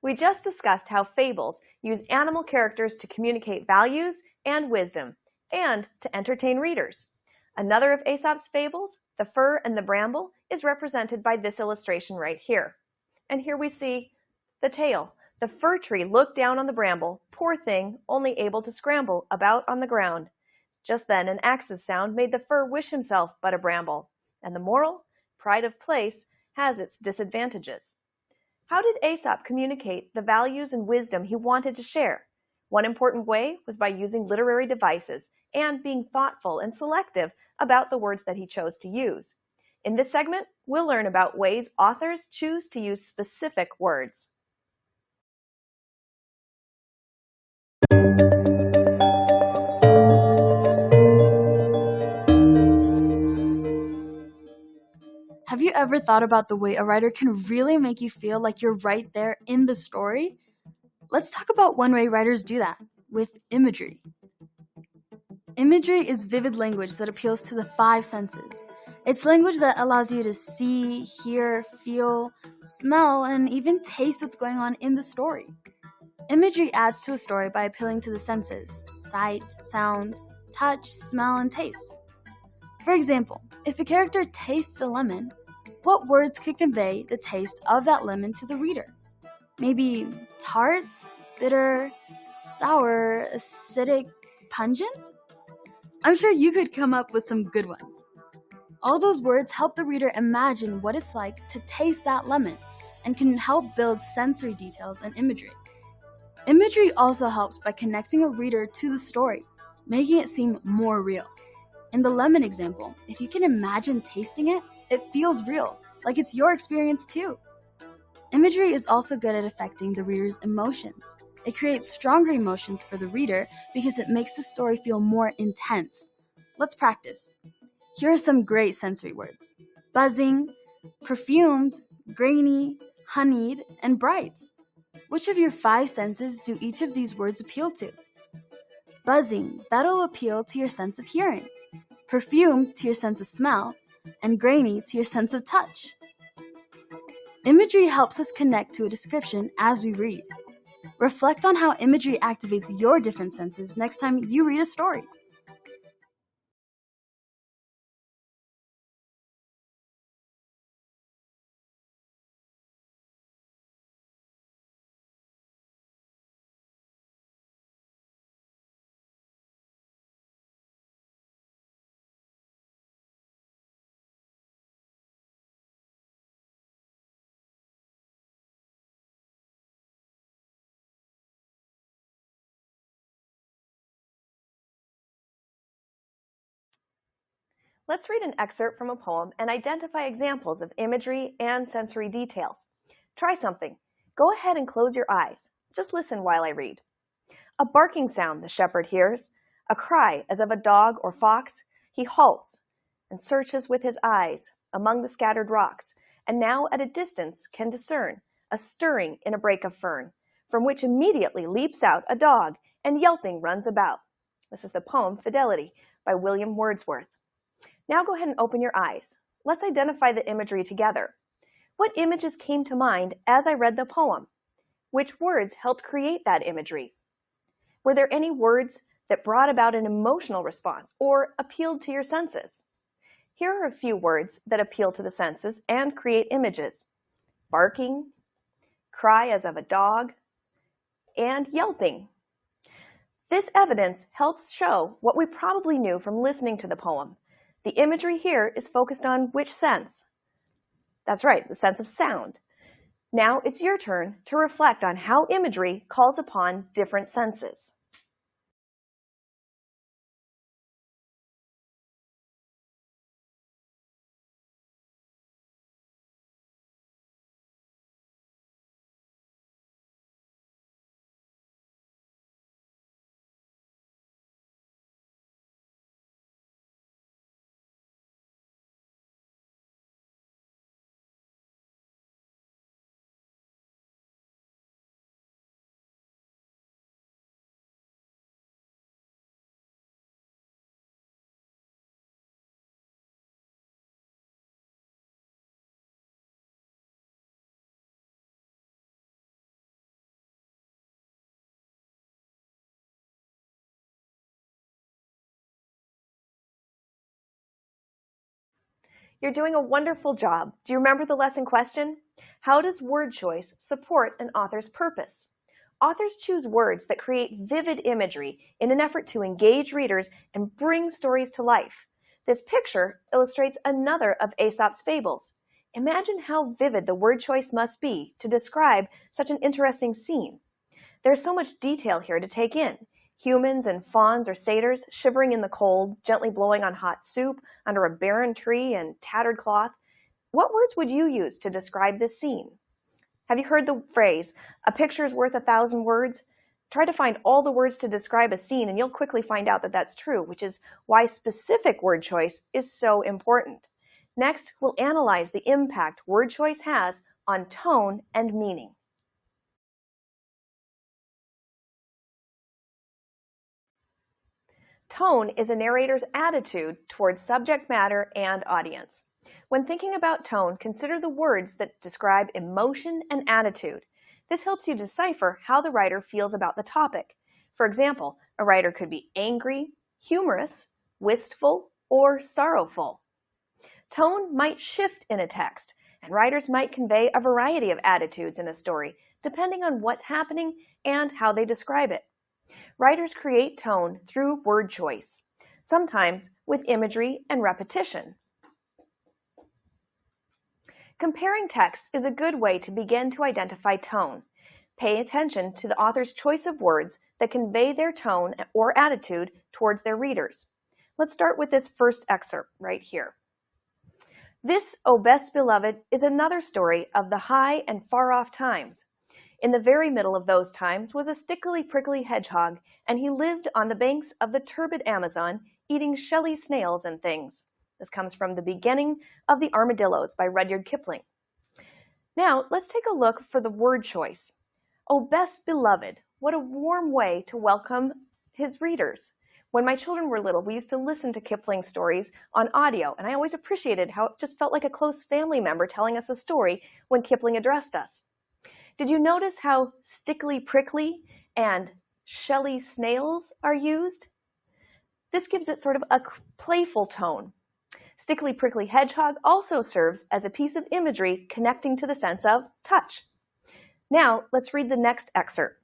We just discussed how fables use animal characters to communicate values and wisdom, and to entertain readers. Another of Aesop's fables, The Fir and the Bramble, is represented by this illustration right here. And here we see the tale. The fir tree looked down on the bramble, poor thing, only able to scramble about on the ground. Just then an axe's sound made the fir wish himself but a bramble. And the moral? Pride of place has its disadvantages. How did Aesop communicate the values and wisdom he wanted to share? One important way was by using literary devices and being thoughtful and selective about the words that he chose to use. In this segment, we'll learn about ways authors choose to use specific words. Have you ever thought about the way a writer can really make you feel like you're right there in the story? Let's talk about one way writers do that, with imagery. Imagery is vivid language that appeals to the five senses. It's language that allows you to see, hear, feel, smell, and even taste what's going on in the story. Imagery adds to a story by appealing to the senses: sight, sound, touch, smell, and taste. For example, if a character tastes a lemon, what words could convey the taste of that lemon to the reader? Maybe tart, bitter, sour, acidic, pungent? I'm sure you could come up with some good ones. All those words help the reader imagine what it's like to taste that lemon and can help build sensory details and imagery. Imagery also helps by connecting a reader to the story, making it seem more real. In the lemon example, if you can imagine tasting it, it feels real, like it's your experience too. Imagery is also good at affecting the reader's emotions. It creates stronger emotions for the reader because it makes the story feel more intense. Let's practice. Here are some great sensory words: buzzing, perfumed, grainy, honeyed, and bright. Which of your five senses do each of these words appeal to? Buzzing, that'll appeal to your sense of hearing. Perfume to your sense of smell, and grainy to your sense of touch. Imagery helps us connect to a description as we read. Reflect on how imagery activates your different senses next time you read a story. Let's read an excerpt from a poem and identify examples of imagery and sensory details. Try something. Go ahead and close your eyes. Just listen while I read. A barking sound the shepherd hears, a cry as of a dog or fox. He halts and searches with his eyes among the scattered rocks, and now at a distance can discern a stirring in a brake of fern, from which immediately leaps out a dog and yelping runs about. This is the poem Fidelity by William Wordsworth. Now go ahead and open your eyes. Let's identify the imagery together. What images came to mind as I read the poem? Which words helped create that imagery? Were there any words that brought about an emotional response or appealed to your senses? Here are a few words that appeal to the senses and create images: barking, cry as of a dog, and yelping. This evidence helps show what we probably knew from listening to the poem. The imagery here is focused on which sense? That's right, the sense of sound. Now it's your turn to reflect on how imagery calls upon different senses. You're doing a wonderful job. Do you remember the lesson question? How does word choice support an author's purpose? Authors choose words that create vivid imagery in an effort to engage readers and bring stories to life. This picture illustrates another of Aesop's fables. Imagine how vivid the word choice must be to describe such an interesting scene. There's so much detail here to take in. Humans and fauns or satyrs shivering in the cold, gently blowing on hot soup under a barren tree and tattered cloth. What words would you use to describe this scene? Have you heard the phrase, a picture is worth 1,000 words? Try to find all the words to describe a scene and you'll quickly find out that that's true, which is why specific word choice is so important. Next, we'll analyze the impact word choice has on tone and meaning. Tone is a narrator's attitude towards subject matter and audience. When thinking about tone, consider the words that describe emotion and attitude. This helps you decipher how the writer feels about the topic. For example, a writer could be angry, humorous, wistful, or sorrowful. Tone might shift in a text, and writers might convey a variety of attitudes in a story, depending on what's happening and how they describe it. Writers create tone through word choice, sometimes with imagery and repetition. Comparing texts is a good way to begin to identify tone. Pay attention to the author's choice of words that convey their tone or attitude towards their readers. Let's start with this first excerpt right here. This, O Best Beloved, is another story of the high and far-off times. In the very middle of those times was a stickly prickly hedgehog, and he lived on the banks of the turbid Amazon, eating shelly snails and things. This comes from the beginning of The Armadillos by Rudyard Kipling. Now, let's take a look for the word choice. Oh, best beloved, what a warm way to welcome his readers. When my children were little, we used to listen to Kipling stories on audio, and I always appreciated how it just felt like a close family member telling us a story when Kipling addressed us. Did you notice how stickly prickly and shelly snails are used? This gives it sort of a playful tone. Stickly prickly hedgehog also serves as a piece of imagery connecting to the sense of touch. Now, let's read the next excerpt.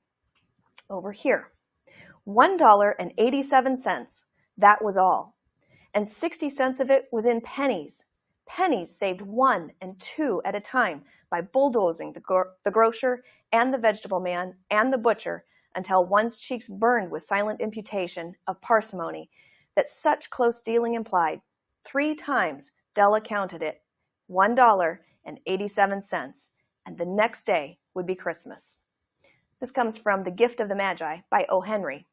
Over here. $1.87, that was all. And 60 cents of it was in pennies. Pennies saved 1 and 2 at a time by bulldozing the grocer and the vegetable man and the butcher until one's cheeks burned with silent imputation of parsimony that such close dealing implied. 3 times Della counted it, $1.87, and the next day would be Christmas. This comes from The Gift of the Magi by O. Henry.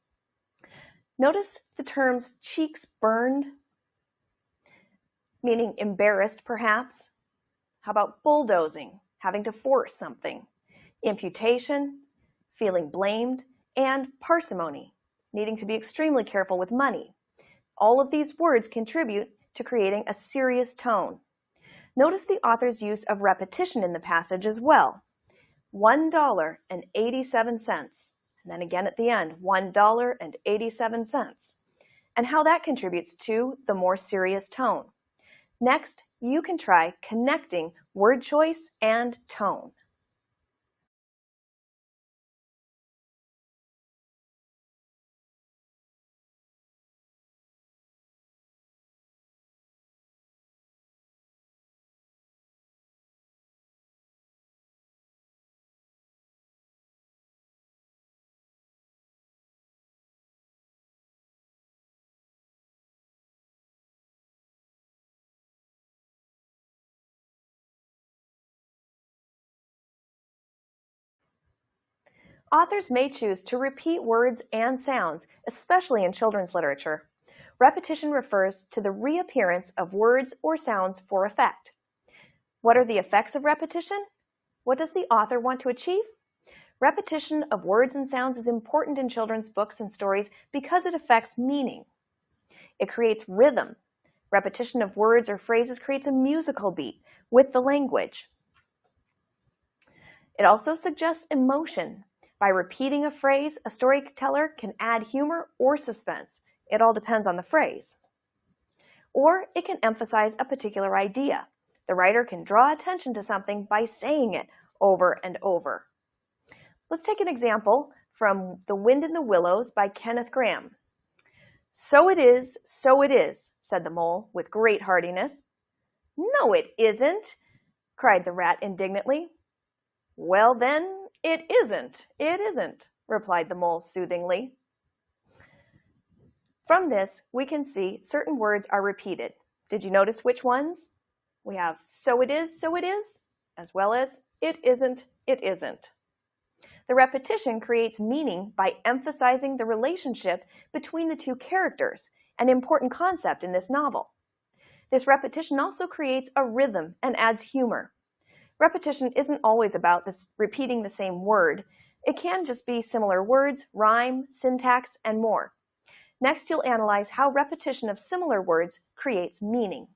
Notice the terms cheeks burned, meaning embarrassed perhaps. How about bulldozing, having to force something? Imputation, feeling blamed, and parsimony, needing to be extremely careful with money. All of these words contribute to creating a serious tone. Notice the author's use of repetition in the passage as well. $1.87, and then again at the end, $1.87, and how that contributes to the more serious tone. Next, you can try connecting word choice and tone. Authors may choose to repeat words and sounds, especially in children's literature. Repetition refers to the reappearance of words or sounds for effect. What are the effects of repetition? What does the author want to achieve? Repetition of words and sounds is important in children's books and stories because it affects meaning. It creates rhythm. Repetition of words or phrases creates a musical beat with the language. It also suggests emotion. By repeating a phrase, a storyteller can add humor or suspense. It all depends on the phrase. or it can emphasize a particular idea. The writer can draw attention to something by saying it over and over. Let's take an example from The Wind in the Willows by Kenneth Grahame. So it is, said the mole with great heartiness. No, it isn't, cried the rat indignantly. Well, then, it isn't, replied the mole soothingly. From this, we can see certain words are repeated. Did you notice which ones? We have so it is, as well as it isn't, it isn't. The repetition creates meaning by emphasizing the relationship between the two characters, an important concept in this novel. This repetition also creates a rhythm and adds humor. Repetition isn't always about repeating the same word. It can just be similar words, rhyme, syntax, and more. Next, you'll analyze how repetition of similar words creates meaning.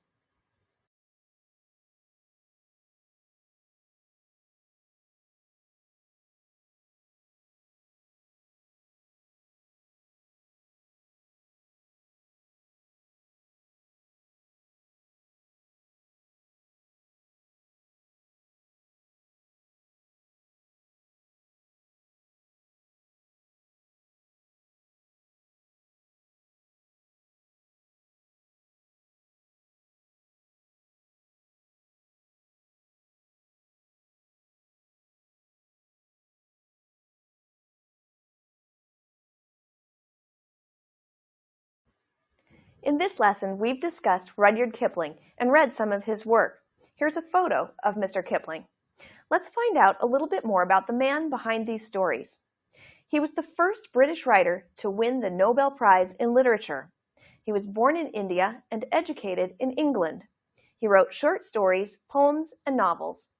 In this lesson, we've discussed Rudyard Kipling and read some of his work. Here's a photo of Mr. Kipling. Let's find out a little bit more about the man behind these stories. He was the first British writer to win the Nobel Prize in Literature. He was born in India and educated in England. He wrote short stories, poems, and novels,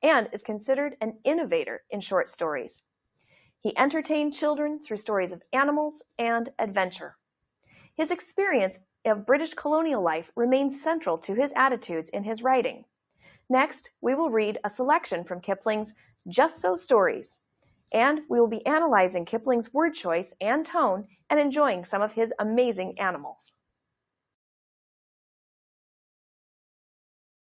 and is considered an innovator in short stories. He entertained children through stories of animals and adventure. His experience of British colonial life remains central to his attitudes in his writing. Next, we will read a selection from Kipling's Just So Stories, and we will be analyzing Kipling's word choice and tone and enjoying some of his amazing animals.